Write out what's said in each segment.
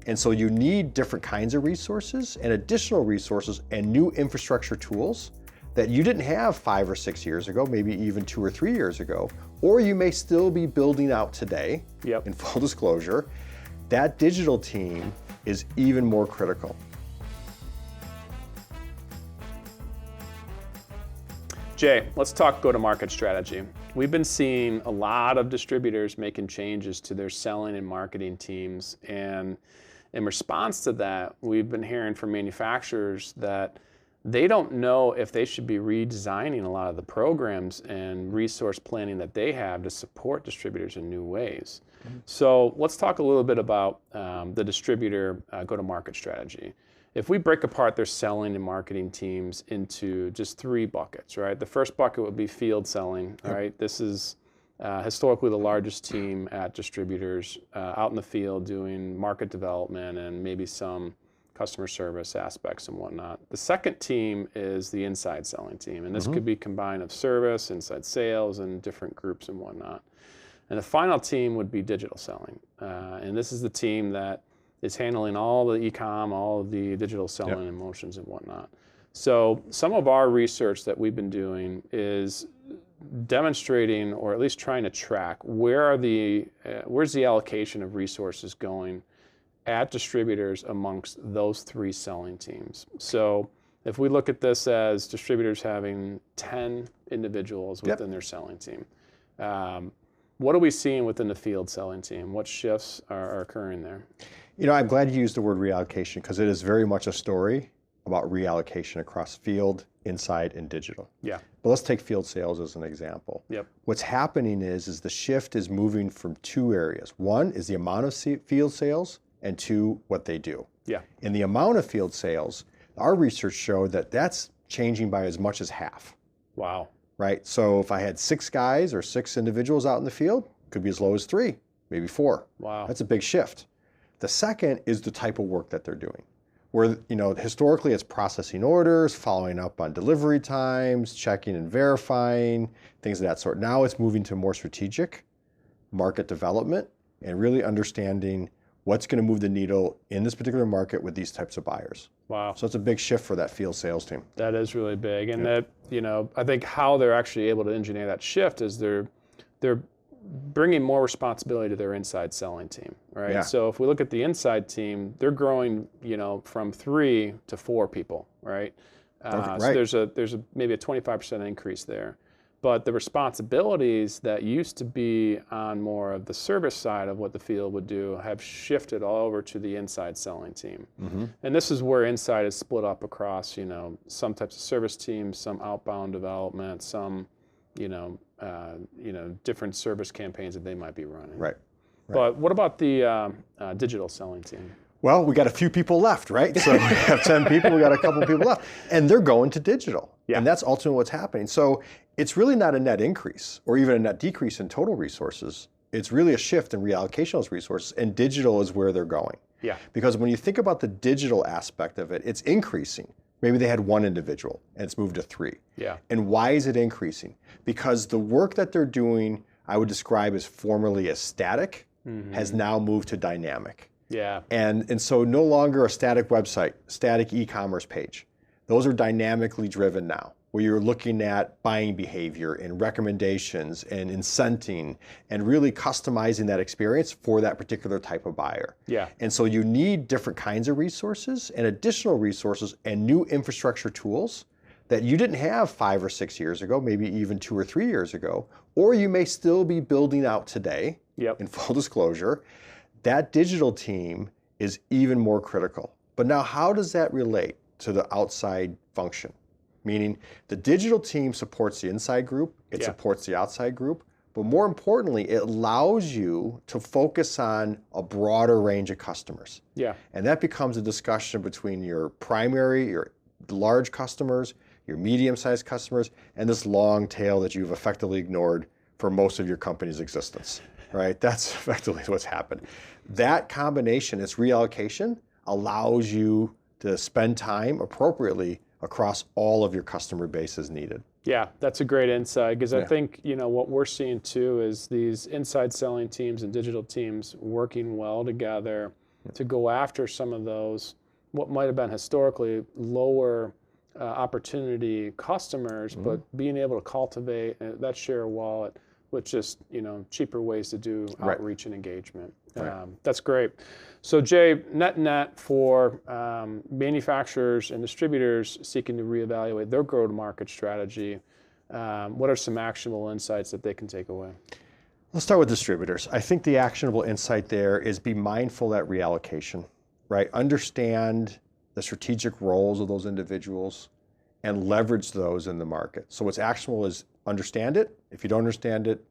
And so you need different kinds of resources and additional resources and new infrastructure tools that you didn't have 5 or 6 years ago, maybe even 2 or 3 years ago, or you may still be building out today. In full disclosure, that digital team is even more critical. Jay, let's talk go-to-market strategy. We've been seeing a lot of distributors making changes to their selling and marketing teams, and in response to that, we've been hearing from manufacturers that they don't know if they should be redesigning a lot of the programs and resource planning that they have to support distributors in new ways. So let's talk a little bit about the distributor go-to-market strategy. If we break apart their selling and marketing teams into just 3 buckets, right? The first bucket would be field selling, right? This is historically the largest team at distributors out in the field doing market development and maybe some customer service aspects and whatnot. The second team is the inside selling team, and this could be combined of service, inside sales, and different groups and whatnot. And the final team would be digital selling, and this is the team that is handling all the e-com, all of the digital selling and motions and whatnot. So some of our research that we've been doing is demonstrating, or at least trying to track, where's the allocation of resources going at distributors amongst those 3 selling teams. So if we look at this as distributors having 10 individuals within their selling team, what are we seeing within the field selling team? What shifts are occurring there? You know, I'm glad you used the word reallocation, because it is very much a story about reallocation across field, inside, and digital. But let's take field sales as an example. What's happening is the shift is moving from 2 areas. One is the amount of field sales, and 2, what they do. In the amount of field sales, our research showed that that's changing by as much as half. Wow. Right? So if I had 6 guys or 6 individuals out in the field, could be as low as 3, maybe 4. Wow. That's a big shift. The second is the type of work that they're doing, where, you know, historically it's processing orders, following up on delivery times, checking and verifying, things of that sort. Now it's moving to more strategic market development and really understanding what's going to move the needle in this particular market with these types of buyers. Wow. So it's a big shift for that field sales team. That is really big. And that, you know, I think how they're actually able to engineer that shift is they're bringing more responsibility to their inside selling team, right? So if we look at the inside team, they're growing, you know, from 3 to 4 people, right? So there's maybe a 25% increase there. But the responsibilities that used to be on more of the service side of what the field would do have shifted all over to the inside selling team. And this is where inside is split up across, you know, some types of service teams, some outbound development, some, different service campaigns that they might be running. But what about the digital selling team? Well, we got a few people left, right? So we have 10 people, we got a couple people left, and they're going to digital. And that's ultimately what's happening. So it's really not a net increase or even a net decrease in total resources. It's really a shift in reallocation of those resources, and digital is where they're going. Because when you think about the digital aspect of it, it's increasing. Maybe they had 1 individual and it's moved to 3. And why is it increasing? Because the work that they're doing, I would describe as formerly as static, has now moved to dynamic. And so no longer a static website, static e-commerce page. Those are dynamically driven now, where you're looking at buying behavior and recommendations and incenting and really customizing that experience for that particular type of buyer. And so you need different kinds of resources and additional resources and new infrastructure tools that you didn't have 5 or 6 years ago, maybe even 2 or 3 years ago, or you may still be building out today. In full disclosure, that digital team is even more critical. But now how does that relate to the outside function? Meaning the digital team supports the inside group, it supports the outside group, but more importantly, it allows you to focus on a broader range of customers. And that becomes a discussion between your primary, your large customers, your medium-sized customers, and this long tail that you've effectively ignored for most of your company's existence, right? That's effectively what's happened. That combination, its reallocation, allows you to spend time appropriately across all of your customer base as needed. Yeah, that's a great insight, because I think, you know, what we're seeing too is these inside selling teams and digital teams working well together to go after some of those, what might have been historically lower opportunity customers, but being able to cultivate that share of wallet with just cheaper ways to do outreach and engagement. That's great. So Jay, net for manufacturers and distributors seeking to reevaluate their go-to-market strategy, what are some actionable insights that they can take away? Let's start with distributors. I think the actionable insight there is be mindful of that reallocation, right? Understand the strategic roles of those individuals and leverage those in the market. So what's actionable is understand it. If you don't understand it,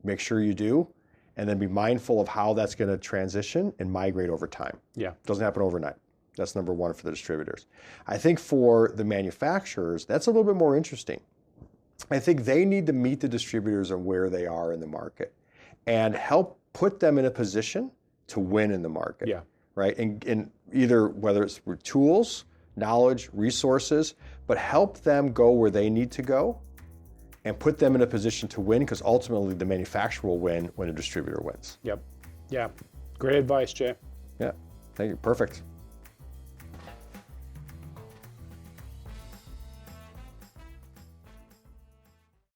make sure you do, and then be mindful of how that's going to transition and migrate over time. Yeah. It doesn't happen overnight. That's number one for the distributors. I think for the manufacturers, that's a little bit more interesting. I think they need to meet the distributors on where they are in the market and help put them in a position to win in the market. Yeah. Right? And either whether it's through tools, knowledge, resources, but help them go where they need to go and put them in a position to win, because ultimately the manufacturer will win when a distributor wins. Yep. Yeah. Great advice, Jay. Yeah. Thank you. Perfect.